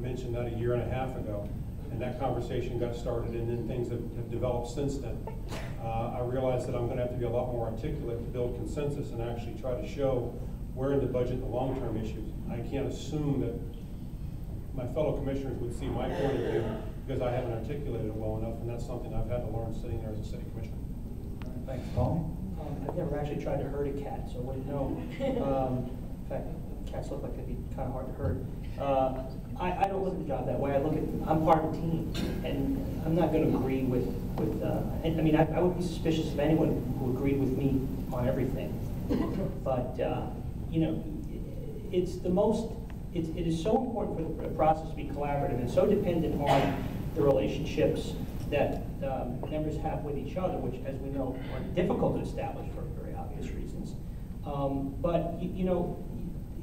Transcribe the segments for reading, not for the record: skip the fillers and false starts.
mentioned that a year and a half ago, and that conversation got started, and then things have developed since then. I realize that I'm going to have to be a lot more articulate to build consensus and actually try to show where in the budget the long-term issues. I can't assume that my fellow commissioners would see my point of view because I haven't articulated it well enough, and that's something I've had to learn sitting there as a city commissioner. All right, thanks, Paul. I've never actually tried to herd a cat, so I wouldn't know. In fact, cats look like they'd be kind of hard to herd. I don't look at the job that way. I'm part of the team, and I'm not going to agree with I mean, I would be suspicious of anyone who agreed with me on everything. But, you know, it is so important for the process to be collaborative and so dependent on the relationships that members have with each other, which, as we know, are difficult to establish for very obvious reasons. But, you know,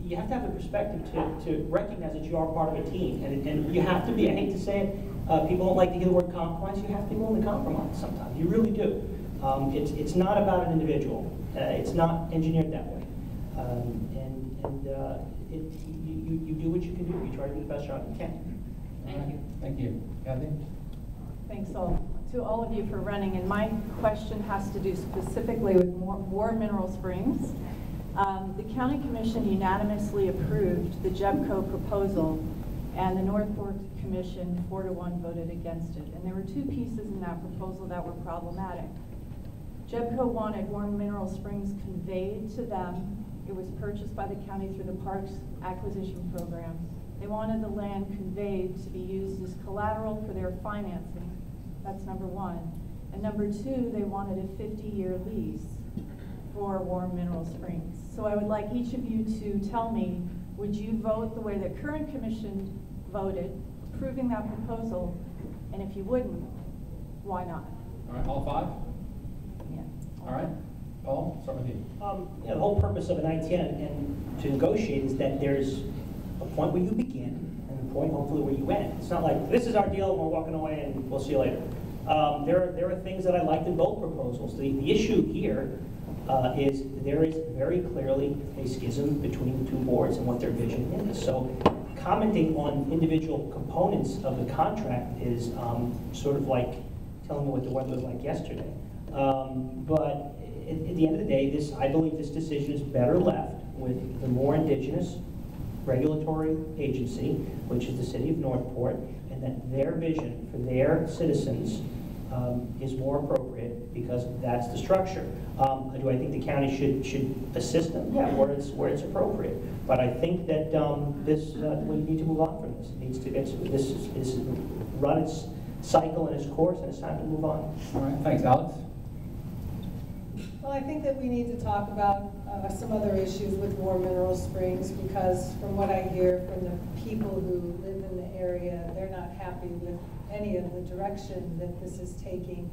you have to have the perspective to recognize that you are part of a team, and you have to be, I hate to say it, people don't like to hear the word compromise, you have to be willing to compromise sometimes, you really do. It's not about an individual, it's not engineered that way. You do what you can do, you try to do the best job you can. Thank you. Thank you. Kathy? Thanks to all of you for running, and my question has to do specifically with War Mineral Springs. The County Commission unanimously approved the JEBCO proposal, and the North Fork Commission 4-1 voted against it. And there were two pieces in that proposal that were problematic. JEBCO wanted War Mineral Springs conveyed to them. It was purchased by the county through the Parks Acquisition Program. They wanted the land conveyed to be used as collateral for their financing. That's number one. And number two, they wanted a 50-year lease for War Mineral Springs. So I would like each of you to tell me, would you vote the way the current commission voted, approving that proposal? And if you wouldn't, why not? All right, all five? Yeah. All right. Paul, start with you. You know, the whole purpose of an ITN and to negotiate is that there's a point where you begin and a point hopefully where you end. It's not like, this is our deal and we're walking away and we'll see you later. There are things that I liked in both proposals. The issue here is there is very clearly a schism between the two boards and what their vision is. So commenting on individual components of the contract is sort of like telling me what the weather was like yesterday. But at the end of the day, I believe this decision is better left with the more indigenous regulatory agency, which is the city of Northport, and that their vision for their citizens is more appropriate because that's the structure. Do I think the county should assist them? Yeah, where it's appropriate. But I think that we need to move on from this. It needs to this is run its cycle and its course, and it's time to move on. All right, thanks, Alex. Well, I think that we need to talk about some other issues with War Mineral Springs, because from what I hear from the people who live in the area, they're not happy with any of the direction that this is taking.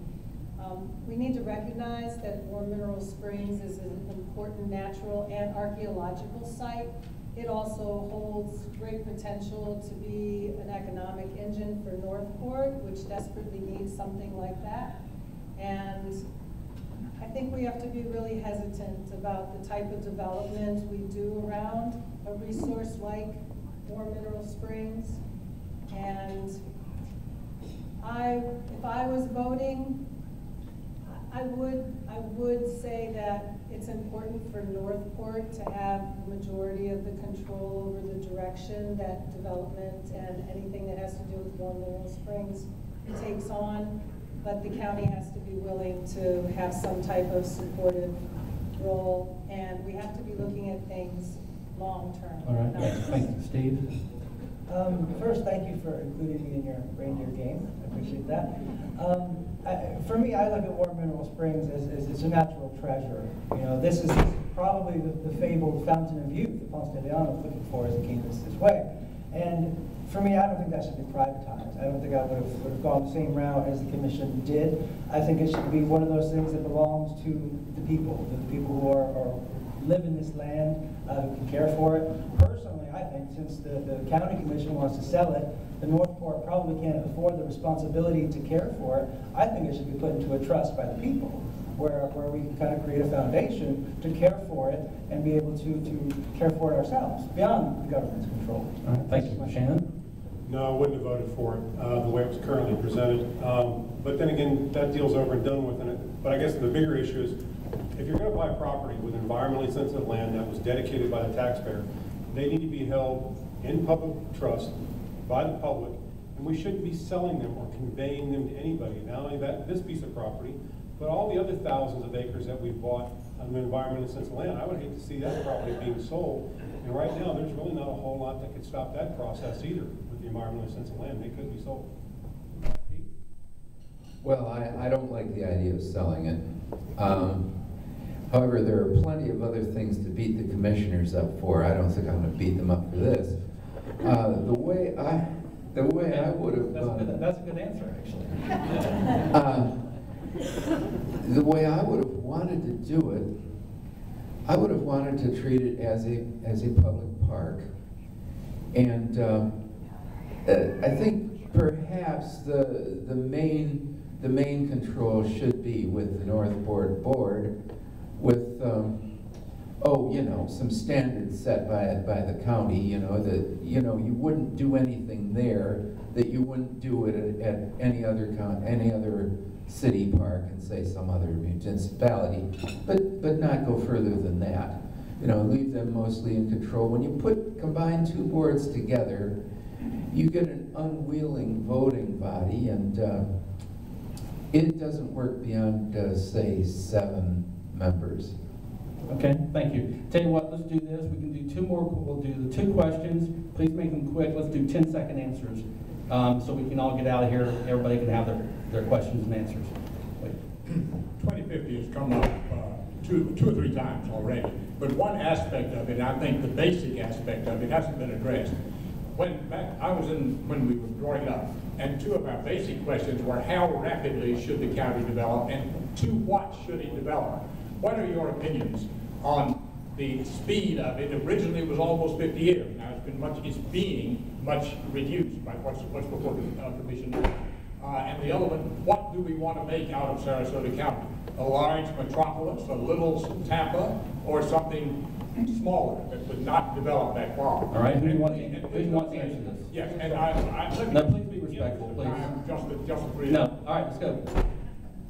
We need to recognize that War Mineral Springs is an important natural and archaeological site. It also holds great potential to be an economic engine for Northport, which desperately needs something like that. And I think we have to be really hesitant about the type of development we do around a resource like War Mineral Springs. And if I was voting, I would say that it's important for Northport to have the majority of the control over the direction that development and anything that has to do with War Mineral Springs takes on. But the county has to be willing to have some type of supportive role, and we have to be looking at things long term. All right, thank you, Steve. First, thank you for including me in your reindeer game. I appreciate that. For me, I look at War Mineral Springs as it's a natural treasure. You know, this is probably the fabled fountain of youth that Ponce de Leon was looking for as he came this way. And for me, I don't think that should be privatized. I don't think I would have gone the same route as the commission did. I think it should be one of those things that belongs to the people who live in this land, who can care for it. Personally, I think since the county commission wants to sell it, the Northport probably can't afford the responsibility to care for it. I think it should be put into a trust by the people, where we can kind of create a foundation to care for it and be able to care for it ourselves, beyond the government's control. All right, thank you. Shannon? No, I wouldn't have voted for it the way it was currently presented. But then again, that deal's over and done with. But I guess the bigger issue is, if you're going to buy property with environmentally sensitive land that was dedicated by the taxpayer, they need to be held in public trust by the public, and we shouldn't be selling them or conveying them to anybody. Not only that, this piece of property, but all the other thousands of acres that we've bought on environmentally sensitive land. I would hate to see that property being sold. And right now, there's really not a whole lot that could stop that process either with the environmentally sensitive land. They could be sold. Well, I don't like the idea of selling it. However, there are plenty of other things to beat the commissioners up for. I don't think I'm going to beat them up for this. The way I would have That's a good answer, actually. the way I would have wanted to do it, I would have wanted to treat it as a public park, and I think perhaps the main control should be with the Northport Board, with some standards set by the county. That you wouldn't do anything there that you wouldn't do it at any other city park and say some other municipality, but not go further than that. Leave them mostly in control. When you combine two boards together, you get an unwilling voting body, and it doesn't work beyond, say, 7 members. Okay, thank you. Tell you what, let's do this. We can do 2 more. We'll do the 2 questions. Please make them quick. Let's do 10-second answers so we can all get out of here. Everybody can have their questions and answers. Wait. 2050 has come up two or three times already, but one aspect of it, I think the basic aspect of it, hasn't been addressed. When we were growing up, and 2 of our basic questions were, how rapidly should the county develop, and to what should it develop? What are your opinions on the speed of it? Originally it was almost 50 years. Now it's being much reduced by what's before the commission now. And the other one, what do we want to make out of Sarasota County? A large metropolis, a little Tampa, or something smaller that would not develop that far? All right, who wants to answer this? Yes, and No, please be respectful, please. Just a brief. No, all right, let's go.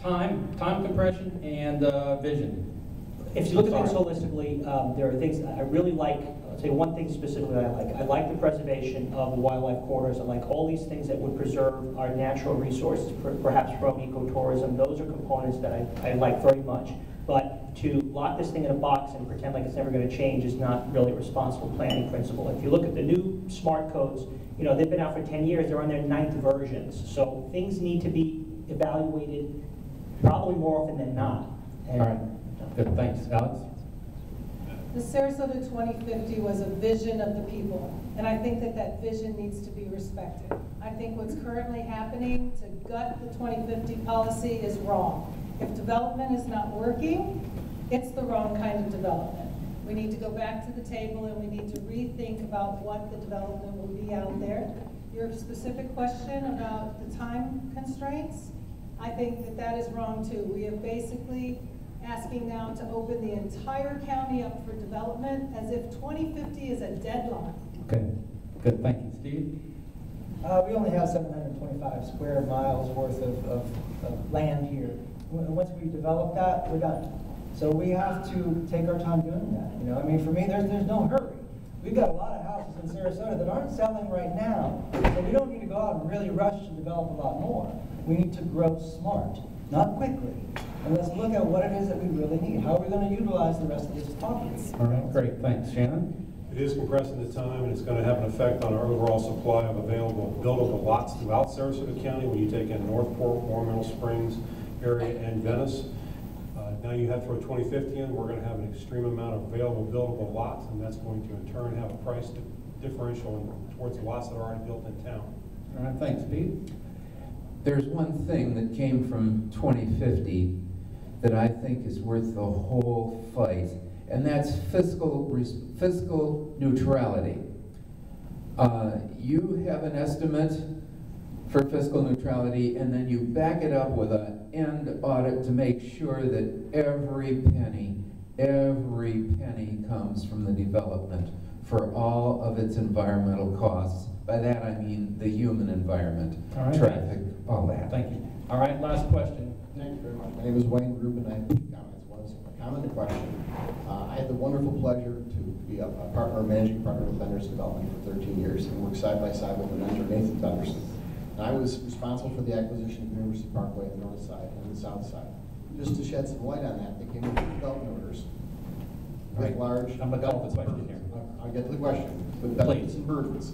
Time compression, and vision. If you look at things holistically, there are things I really like. I'll tell you one thing specifically I like. I like the preservation of the wildlife corridors. I like all these things that would preserve our natural resources, perhaps from ecotourism. Those are components that I like very much. But to lock this thing in a box and pretend like it's never going to change is not really a responsible planning principle. If you look at the new smart codes, they've been out for 10 years. They're on their 9th versions. So things need to be evaluated probably more often than not. All right, good, thanks. Alex? The Sarasota 2050 was a vision of the people, and I think that vision needs to be respected. I think what's currently happening to gut the 2050 policy is wrong. If development is not working, it's the wrong kind of development. We need to go back to the table and we need to rethink about what the development will be out there. Your specific question about the time constraints, I think that is wrong too. We are basically asking now to open the entire county up for development as if 2050 is a deadline. Okay, good, thank you. Steve? We only have 725 square miles worth of land here. Once we develop that, we're done. So we have to take our time doing that. For me, there's no hurry. We've got a lot of houses in Sarasota that aren't selling right now, so we don't need to go out and really rush to develop a lot more. We need to grow smart, not quickly. And let's look at what it is that we really need. How are we going to utilize the rest of this property? All right, great, thanks. Shannon? It is compressing the time, and it's going to have an effect on our overall supply of available buildable lots throughout Sarasota County when you take in Northport, Warren Middle Springs area, and Venice. Now you head for 2050, and we're going to have an extreme amount of available buildable lots, and that's going to in turn have a price differential towards the lots that are already built in town. All right, thanks. Pete? There's one thing that came from 2050 that I think is worth the whole fight, and that's fiscal neutrality. You have an estimate for fiscal neutrality, and then you back it up with an end audit to make sure that every penny comes from the development for all of its environmental costs By that I mean the human environment, All right. traffic, all that. Thank you. All right, last question. Thank you very much. My name is Wayne Rubin. I have two comments. One is a comment and a question. I had the wonderful pleasure to be a partner, managing partner with Benders Development for 13 years and work side by side with the mentor Nathan Benderson. And I was responsible for the acquisition of University Parkway on the north side and the south side. Just to shed some light on that, they came with development orders with large. I'm going to call the question here. I'll get to the question. With benefits and burdens.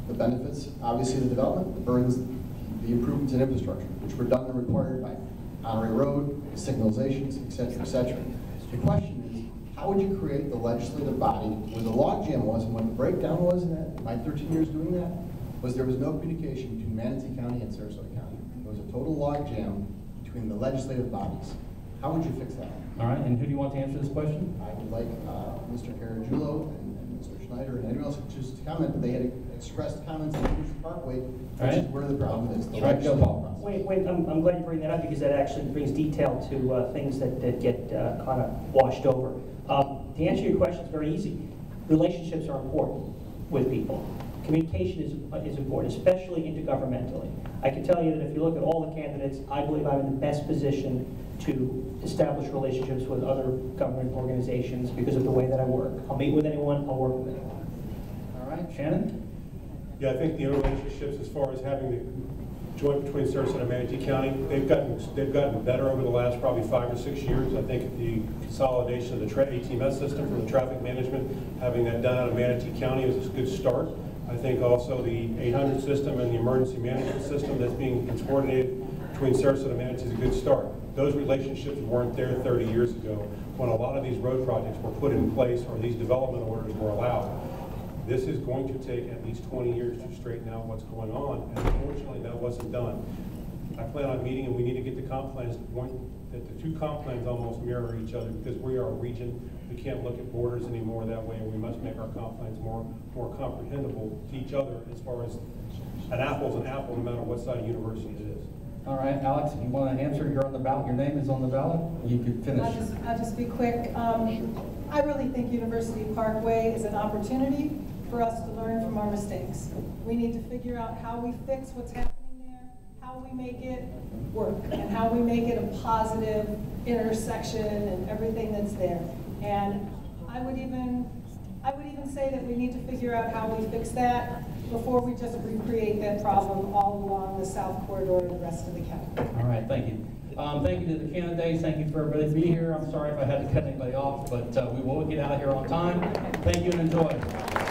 The benefits, obviously the development, the burdens, the improvements in infrastructure, which were done and required by Honorary Road, signalizations, et cetera, et cetera. The question is, how would you create the legislative body where the logjam was, and what the breakdown was in that, my 13 years doing that, was there was no communication between Manatee County and Sarasota County. There was a total logjam between the legislative bodies. How would you fix that? All right, and who do you want to answer this question? I would like Mr. Caragiulo and Mr. Schneider and anyone else just to comment, but they had expressed comments on University Parkway, which is where the problem is. All right, go, Paul. Wait, I'm glad you bring that up because that actually brings detail to things that get kind of washed over. To answer your question, it's very easy. Relationships are important with people. Communication is important, especially intergovernmentally. I can tell you that if you look at all the candidates, I believe I'm in the best position to establish relationships with other government organizations because of the way that I work. I'll meet with anyone, I'll work with anyone. All right, Shannon? Yeah, I think the relationships as far as having the joint between Sarasota and Manatee County, they've gotten better over the last probably 5 or 6 years. I think the consolidation of the ATMS system for the traffic management, having that done out of Manatee County is a good start. I think also the 800 system and the emergency management system that's being coordinated between Sarasota and Manatee is a good start. Those relationships weren't there 30 years ago when a lot of these road projects were put in place or these development orders were allowed. This is going to take at least 20 years to straighten out what's going on, and unfortunately that wasn't done. I plan on meeting, and we need to get the comp plans to the point that the two comp plans almost mirror each other because we are a region. We can't look at borders anymore that way, and we must make our comp plans more comprehensible to each other as far as an apple's an apple no matter what side of university it is. All right, Alex, if you want to answer, you're on the ballot. Your name is on the ballot. You could finish. I'll just be quick. I really think University Parkway is an opportunity for us to learn from our mistakes. We need to figure out how we fix what's happening there, how we make it work, and how we make it a positive intersection and everything that's there. And I would even say that we need to figure out how we fix that before we just recreate that problem all along the south corridor and the rest of the county. All right, thank you. Thank you to the candidates. Thank you for everybody being here. I'm sorry if I had to cut anybody off, but we will get out of here on time. Thank you and enjoy.